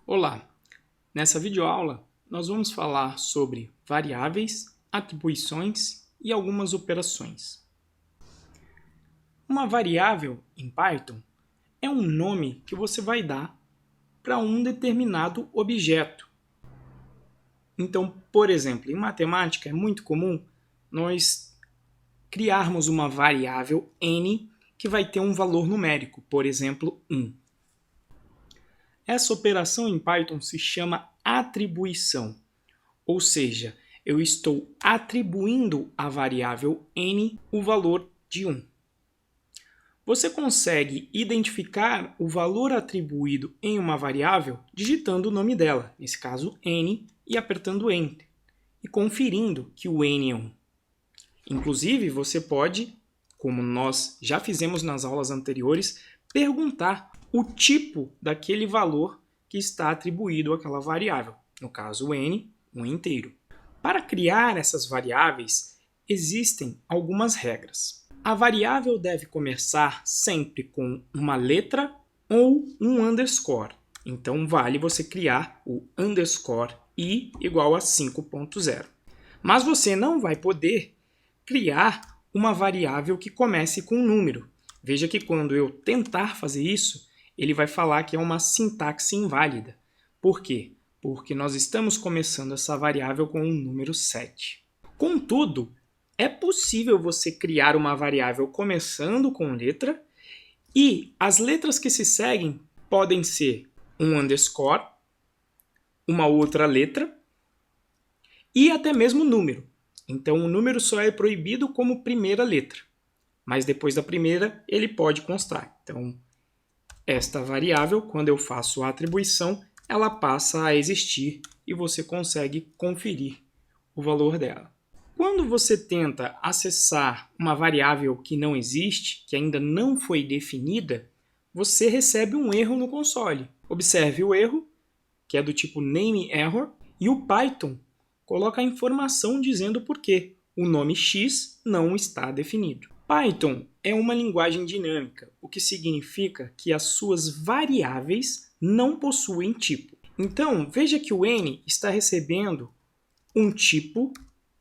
Olá! Nessa videoaula, nós vamos falar sobre variáveis, atribuições e algumas operações. Uma variável em Python é um nome que você vai dar para um determinado objeto. Então, por exemplo, em matemática é muito comum nós criarmos uma variável n que vai ter um valor numérico, por exemplo, 1. Essa operação em Python se chama atribuição, ou seja, eu estou atribuindo à variável n o valor de 1. Você consegue identificar o valor atribuído em uma variável digitando o nome dela, nesse caso n, e apertando Enter, e conferindo que o n é 1. Inclusive, você pode, como nós já fizemos nas aulas anteriores, perguntar o tipo daquele valor que está atribuído àquela variável, no caso o n, um inteiro. Para criar essas variáveis, existem algumas regras. A variável deve começar sempre com uma letra ou um underscore. Então, vale você criar o underscore i igual a 5.0. Mas você não vai poder criar uma variável que comece com um número. Veja que quando eu tentar fazer isso, ele vai falar que é uma sintaxe inválida. Por quê? Porque nós estamos começando essa variável com um número 7. Contudo, é possível você criar uma variável começando com letra e as letras que se seguem podem ser um underscore, uma outra letra e até mesmo número. Então, o número só é proibido como primeira letra, mas depois da primeira ele pode constar. Então, esta variável, quando eu faço a atribuição, ela passa a existir e você consegue conferir o valor dela. Quando você tenta acessar uma variável que não existe, que ainda não foi definida, você recebe um erro no console. Observe o erro, que é do tipo name error, e o Python coloca a informação dizendo por que o nome x não está definido. Python é uma linguagem dinâmica, o que significa que as suas variáveis não possuem tipo. Então, veja que o n está recebendo um tipo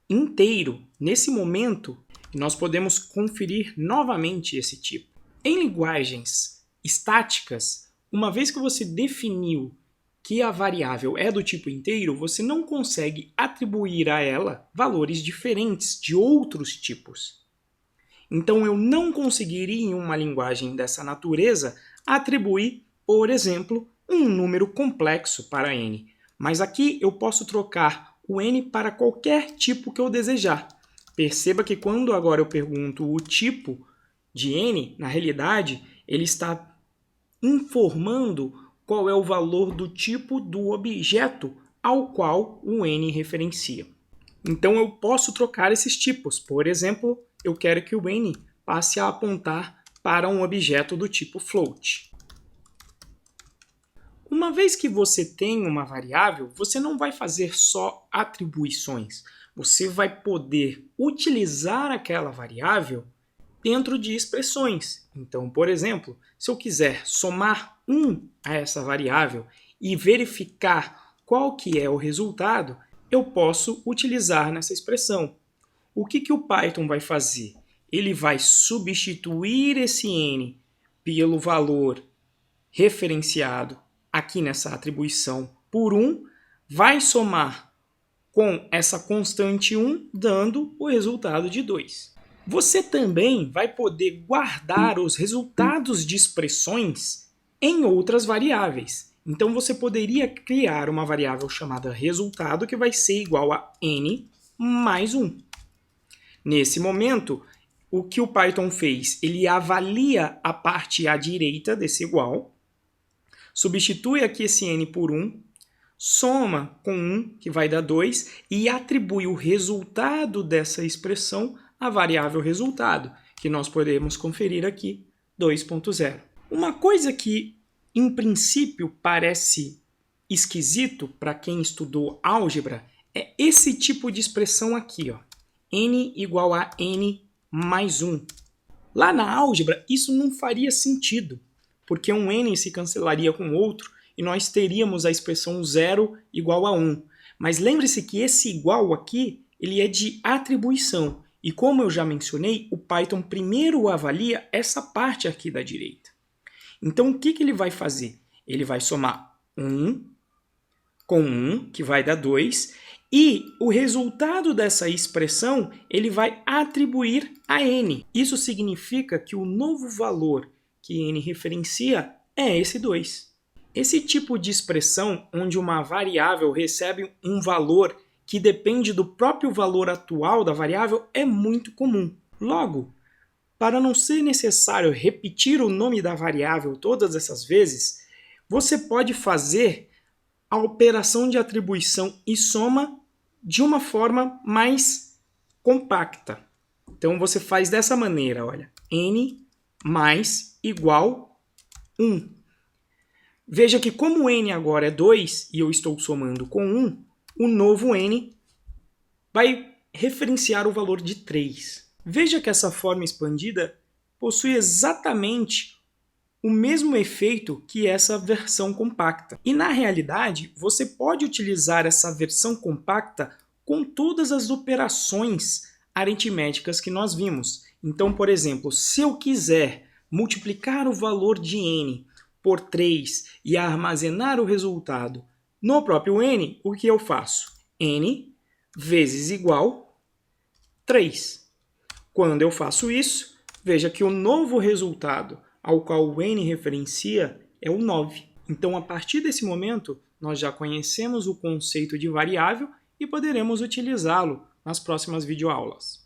inteiro. Nesse momento, nós podemos conferir novamente esse tipo. Em linguagens estáticas, uma vez que você definiu que a variável é do tipo inteiro, você não consegue atribuir a ela valores diferentes de outros tipos. Então, eu não conseguiria, em uma linguagem dessa natureza, atribuir, por exemplo, um número complexo para n. Mas aqui eu posso trocar o n para qualquer tipo que eu desejar. Perceba que quando agora eu pergunto o tipo de n, na realidade, ele está informando qual é o valor do tipo do objeto ao qual o n referencia. Então eu posso trocar esses tipos. Por exemplo, eu quero que o n passe a apontar para um objeto do tipo float. Uma vez que você tem uma variável, você não vai fazer só atribuições. Você vai poder utilizar aquela variável dentro de expressões. Então, por exemplo, se eu quiser somar 1 a essa variável e verificar qual que é o resultado, eu posso utilizar nessa expressão. O que o Python vai fazer? Ele vai substituir esse n pelo valor referenciado aqui nessa atribuição por 1, vai somar com essa constante 1, dando o resultado de 2. Você também vai poder guardar os resultados de expressões em outras variáveis. Então, você poderia criar uma variável chamada resultado que vai ser igual a n mais 1. Nesse momento, o que o Python fez? Ele avalia a parte à direita desse igual, substitui aqui esse n por 1, soma com 1, que vai dar 2, e atribui o resultado dessa expressão à variável resultado, que nós podemos conferir aqui, 2.0. Uma coisa que, em princípio, parece esquisito para quem estudou álgebra é esse tipo de expressão aqui, ó, n igual a n mais 1. Lá na álgebra, isso não faria sentido, porque um n se cancelaria com outro e nós teríamos a expressão 0 igual a 1. Mas lembre-se que esse igual aqui, ele é de atribuição. E como eu já mencionei, o Python primeiro avalia essa parte aqui da direita. Então, o que ele vai fazer? Ele vai somar 1 com 1, que vai dar 2, e o resultado dessa expressão ele vai atribuir a n. Isso significa que o novo valor que n referencia é esse 2. Esse tipo de expressão, onde uma variável recebe um valor que depende do próprio valor atual da variável, é muito comum. Logo, para não ser necessário repetir o nome da variável todas essas vezes, você pode fazer a operação de atribuição e soma de uma forma mais compacta. Então você faz dessa maneira, olha, n mais igual 1. Veja que como n agora é 2 e eu estou somando com 1, o novo n vai referenciar o valor de 3. Veja que essa forma expandida possui exatamente o mesmo efeito que essa versão compacta. E na realidade, você pode utilizar essa versão compacta com todas as operações aritméticas que nós vimos. Então, por exemplo, se eu quiser multiplicar o valor de n por 3 e armazenar o resultado no próprio n, o que eu faço? N vezes igual 3. Quando eu faço isso, veja que o novo resultado ao qual o n referencia é o 9. Então, a partir desse momento, nós já conhecemos o conceito de variável e poderemos utilizá-lo nas próximas videoaulas.